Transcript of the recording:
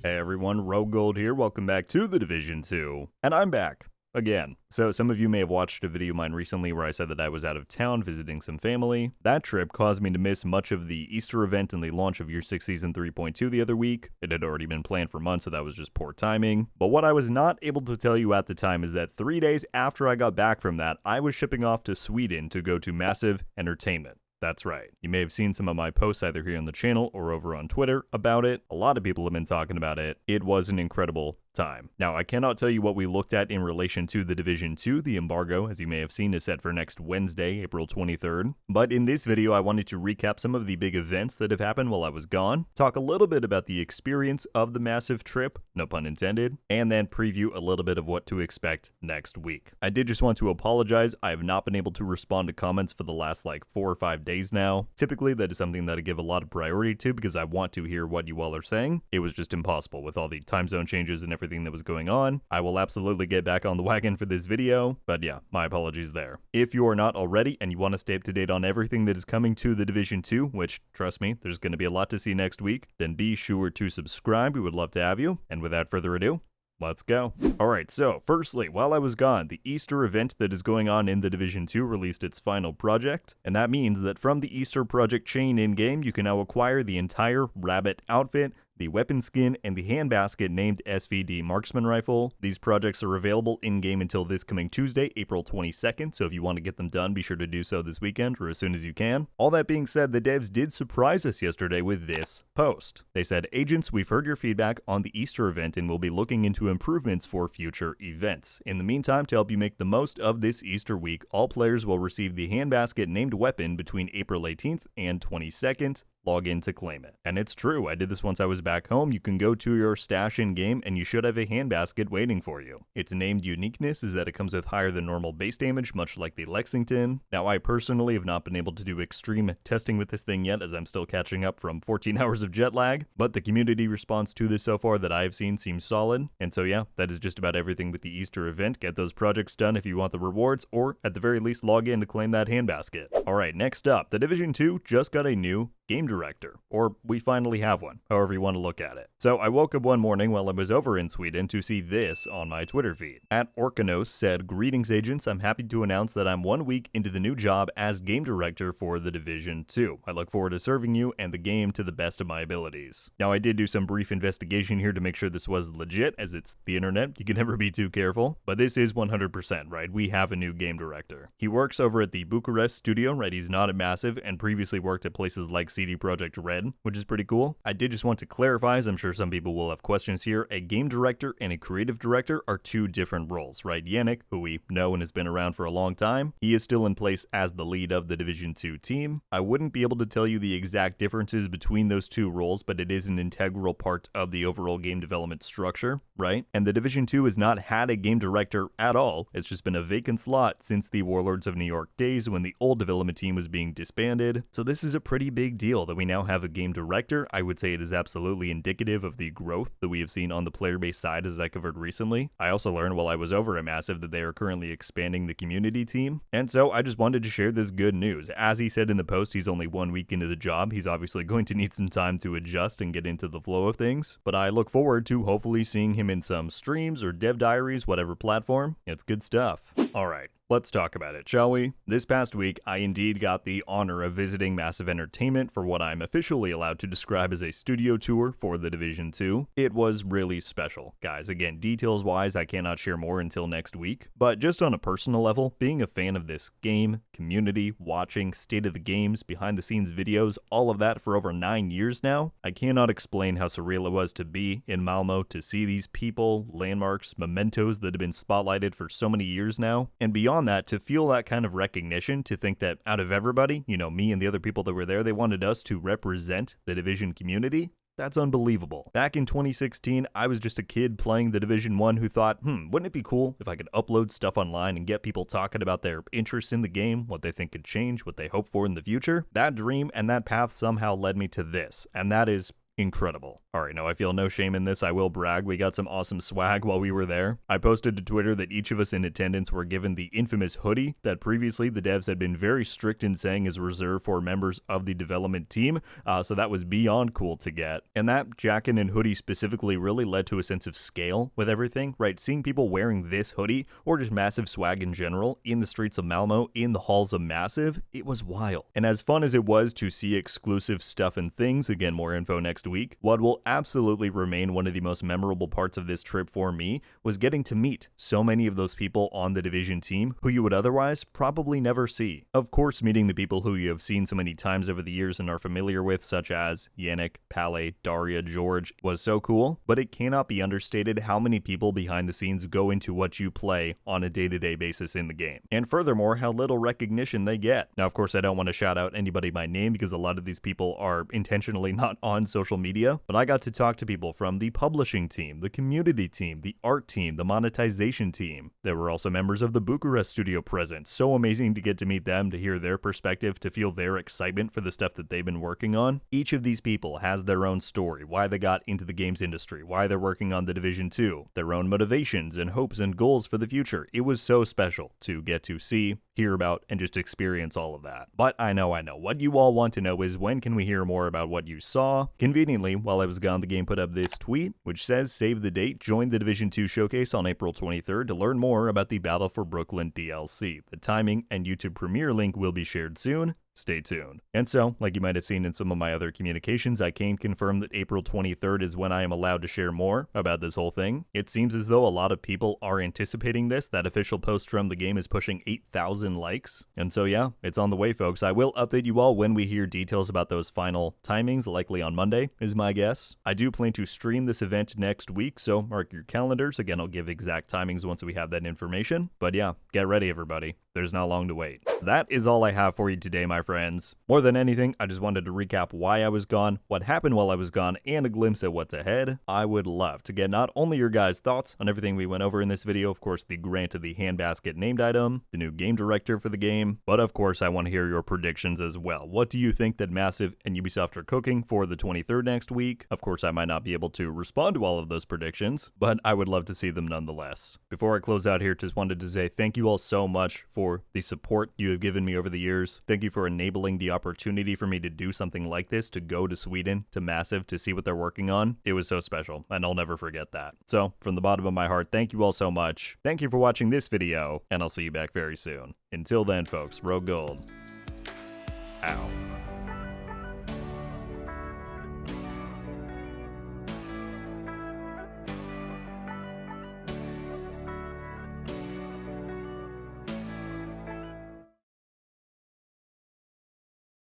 Hey everyone, RogueGold here, welcome back to the Division 2, and I'm back. Again. So some of you may have watched a video of mine recently where I said that I was out of town visiting some family. That trip caused me to miss much of the Easter event and the launch of Year 6 Season 3.2 the other week. It had already been planned for months, so that was just poor timing. But what I was not able to tell you at the time is that 3 days after I got back from that, I was shipping off to Sweden to go to Massive Entertainment. That's right. You may have seen some of my posts either here on the channel or over on Twitter about it. A lot of people have been talking about it. It was an incredible time. Now, I cannot tell you what we looked at in relation to the Division 2. The embargo, as you may have seen, is set for next Wednesday, April 23rd. But in this video, I wanted to recap some of the big events that have happened while I was gone, talk a little bit about the experience of the massive trip, no pun intended, and then preview a little bit of what to expect next week. I did just want to apologize. I have not been able to respond to comments for the last 4 or 5 days now. Typically, that is something that I give a lot of priority to because I want to hear what you all are saying. It was just impossible with all the time zone changes and everything that was going on. I will absolutely get back on the wagon for this video, but yeah, my apologies there. If you are not already and you want to stay up to date on everything that is coming to the Division 2, which, trust me, there's going to be a lot to see next week, then be sure to subscribe. We would love to have you. And without further ado, let's go. Alright, so firstly, while I was gone, the Easter event that is going on in the Division 2 released its final project, and that means that from the Easter project chain in-game, you can now acquire the entire Rabbit outfit, the weapon skin, and the handbasket named SVD marksman rifle. These projects are available in-game until this coming Tuesday, April 22nd, so if you want to get them done, be sure to do so this weekend or as soon as you can. All that being said, the devs did surprise us yesterday with this post. They said, "Agents, we've heard your feedback on the Easter event and will be looking into improvements for future events. In the meantime, to help you make the most of this Easter week, all players will receive the handbasket named weapon between April 18th and 22nd. Log in to claim it." And it's true, I did this once I was back home. You can go to your stash in game and you should have a handbasket waiting for you. Its named uniqueness is that it comes with higher than normal base damage, much like the Lexington. Now, I personally have not been able to do extreme testing with this thing yet, as I'm still catching up from 14 hours of jet lag, but the community response to this so far that I've seen seems solid. And so yeah, that is just about everything with the Easter event. Get those projects done if you want the rewards, or at the very least log in to claim that handbasket. Alright, next up, the Division 2 just got a new game director, or we finally have one, however you want to look at it. So I woke up one morning while I was over in Sweden to see this on my Twitter feed. @Orkanos said, "Greetings agents, I'm happy to announce that I'm 1 week into the new job as game director for the Division 2. I look forward to serving you and the game to the best of my abilities." Now I did do some brief investigation here to make sure this was legit, as it's the internet, you can never be too careful, but this is 100% right. We have a new game director. He works over at the Bucharest studio, right? He's not at Massive and previously worked at places like CD Projekt Red, which is pretty cool. I did just want to clarify, as I'm sure some people will have questions here, a game director and a creative director are two different roles, right? Yannick, who we know and has been around for a long time, he is still in place as the lead of the Division 2 team. I wouldn't be able to tell you the exact differences between those two roles, but it is an integral part of the overall game development structure, right? And the Division 2 has not had a game director at all. It's just been a vacant slot since the Warlords of New York days when the old development team was being disbanded. So this is a pretty big deal that we now have a game director. I would say it is absolutely indicative of the growth that we have seen on the player base side, as I covered recently. I also learned while I was over at Massive that they are currently expanding the community team, and so I just wanted to share this good news. As he said in the post, he's only 1 week into the job. He's obviously going to need some time to adjust and get into the flow of things, but I look forward to hopefully seeing him in some streams or dev diaries, whatever platform. It's good stuff. Alright, let's talk about it, shall we? This past week, I indeed got the honor of visiting Massive Entertainment for what I'm officially allowed to describe as a studio tour for the Division 2. It was really special. Guys, again, details-wise, I cannot share more until next week, but just on a personal level, being a fan of this game, community, watching state of the games, behind-the-scenes videos, all of that for over 9 years now, I cannot explain how surreal it was to be in Malmo, to see these people, landmarks, mementos that have been spotlighted for so many years now, and beyond that, to feel that kind of recognition, to think that out of everybody, you know, me and the other people that were there, they wanted us to represent the Division community. That's unbelievable. Back in 2016, I was just a kid playing the Division 1 who thought, wouldn't it be cool if I could upload stuff online and get people talking about their interests in the game, what they think could change, what they hope for in the future? That dream and that path somehow led me to this, and that is incredible. Alright, now I feel no shame in this, I will brag, we got some awesome swag while we were there. I posted to Twitter that each of us in attendance were given the infamous hoodie that previously the devs had been very strict in saying is reserved for members of the development team, so that was beyond cool to get. And that jacket and hoodie specifically really led to a sense of scale with everything, right? Seeing people wearing this hoodie, or just massive swag in general, in the streets of Malmo, in the halls of Massive, it was wild. And as fun as it was to see exclusive stuff and things, again more info next week, what will absolutely remain one of the most memorable parts of this trip for me was getting to meet so many of those people on the Division team who you would otherwise probably never see. Of course, meeting the people who you have seen so many times over the years and are familiar with, such as Yannick, Pale, Daria, George, was so cool, but it cannot be understated how many people behind the scenes go into what you play on a day-to-day basis in the game. And furthermore, how little recognition they get. Now, of course, I don't want to shout out anybody by name because a lot of these people are intentionally not on social media, but I got to talk to people from the publishing team, the community team, the art team, the monetization team. There were also members of the Bucharest studio present. So amazing to get to meet them, to hear their perspective, to feel their excitement for the stuff that they've been working on. Each of these people has their own story, why they got into the games industry, why they're working on the Division 2, their own motivations and hopes and goals for the future. It was so special to get to see, hear about, and just experience all of that. But I know, what you all want to know is when can we hear more about what you saw? Conveniently, while I was gone, the game put up this tweet, which says, save the date, join the Division 2 showcase on April 23rd to learn more about the Battle for Brooklyn DLC. The timing and YouTube premiere link will be shared soon. Stay tuned. And so, like you might have seen in some of my other communications, I can confirm that April 23rd is when I am allowed to share more about this whole thing. It seems as though a lot of people are anticipating this. That official post from the game is pushing 8,000 likes. And so yeah, it's on the way, folks. I will update you all when we hear details about those final timings, likely on Monday, is my guess. I do plan to stream this event next week, so mark your calendars. Again, I'll give exact timings once we have that information. But yeah, get ready, everybody. There's not long to wait. That is all I have for you today, my friends. More than anything, I just wanted to recap why I was gone, what happened while I was gone, and a glimpse at what's ahead. I would love to get not only your guys' thoughts on everything we went over in this video, of course, the grant of the Handbasket named item, the new game director for the game, but of course, I want to hear your predictions as well. What do you think that Massive and Ubisoft are cooking for the 23rd next week? Of course, I might not be able to respond to all of those predictions, but I would love to see them nonetheless. Before I close out here, just wanted to say thank you all so much for the support you have given me over the years. Thank you for enabling the opportunity for me to do something like this, to go to Sweden, to Massive, to see what they're working on. It was so special, and I'll never forget that. So, from the bottom of my heart, thank you all so much. Thank you for watching this video, and I'll see you back very soon. Until then, folks, RogueGold.